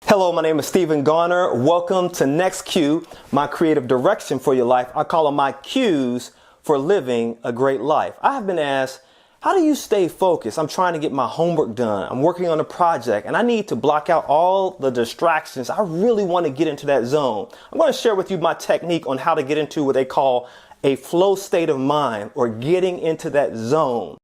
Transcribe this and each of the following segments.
Hello, my name is Stephen Garner. Welcome to Nexcue, my creative direction for your life. I call them my cues for living a great life. I have been asked, how do you stay focused? I'm trying to get my homework done. I'm working on a project and I need to block out all the distractions. I really want to get into that zone. I'm going to share with you my technique on how to get into what they call a flow state of mind, or getting into that zone.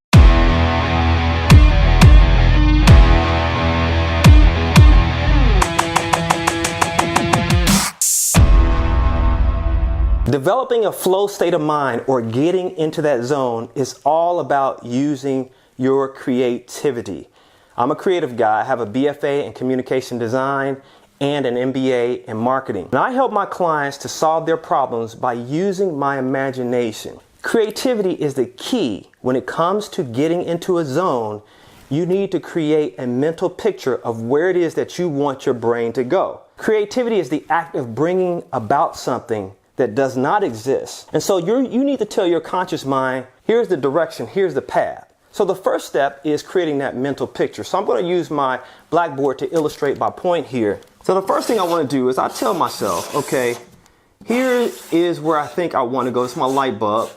Developing a flow state of mind or getting into that zone is all about using your creativity. I'm a creative guy. I have a BFA in communication design and an MBA in marketing. And I help my clients to solve their problems by using my imagination. Creativity is the key. When it comes to getting into a zone, you need to create a mental picture of where it is that you want your brain to go. Creativity is the act of bringing about something that does not exist. And so you need to tell your conscious mind, here's the direction, here's the path. So the first step is creating that mental picture. So I'm going to use my blackboard to illustrate my point here. So the first thing I want to do is I tell myself, okay, here is where I think I want to go. It's my light bulb.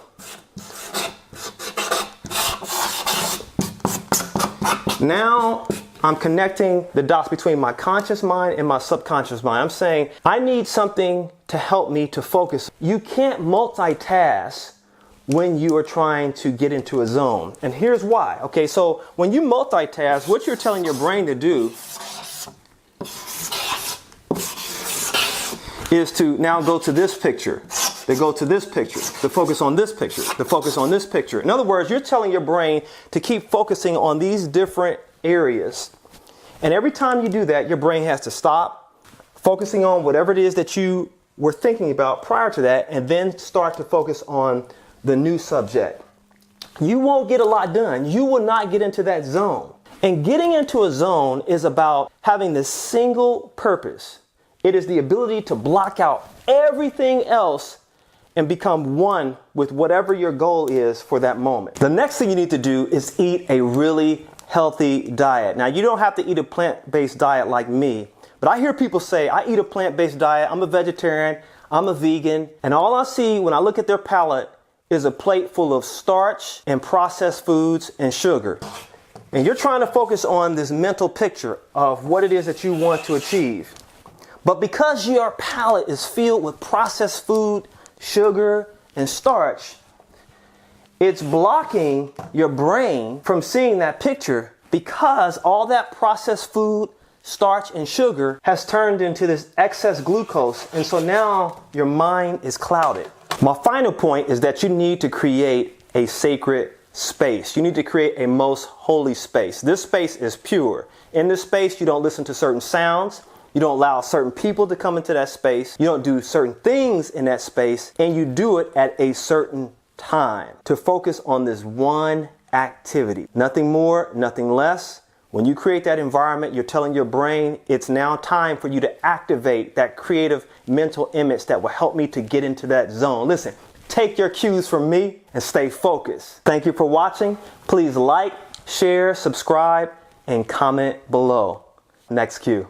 Now I'm connecting the dots between my conscious mind and my subconscious mind. I'm saying I need something to help me to focus. You can't multitask when you are trying to get into a zone. And here's why. Okay, so when you multitask, what you're telling your brain to do is to now go to this picture, to go to this picture, to focus on this picture, to focus on this picture. In other words, you're telling your brain to keep focusing on these different areas. And every time you do that, your brain has to stop focusing on whatever it is that you were thinking about prior to that, and then start to focus on the new subject. You won't get a lot done. You will not get into that zone. And getting into a zone is about having this single purpose. It is the ability to block out everything else and become one with whatever your goal is for that moment. The next thing you need to do is eat a really healthy diet. Now, you don't have to eat a plant-based diet like me, but I hear people say, I eat a plant-based diet, I'm a vegetarian, I'm a vegan, and all I see when I look at their palate is a plate full of starch and processed foods and sugar. And you're trying to focus on this mental picture of what it is that you want to achieve. But because your palate is filled with processed food, sugar, and starch, it's blocking your brain from seeing that picture, because all that processed food, starch, and sugar has turned into this excess glucose. And so now your mind is clouded. My final point is that you need to create a sacred space. You need to create a most holy space. This space is pure. In this space, you don't listen to certain sounds. You don't allow certain people to come into that space. You don't do certain things in that space. And you do it at a certain time to focus on this one activity. Nothing more, nothing less. When you create that environment, you're telling your brain it's now time for you to activate that creative mental image that will help me to get into that zone. Listen, take your cues from me and stay focused. Thank you for watching. Please like, share, subscribe, and comment below. Nexcue.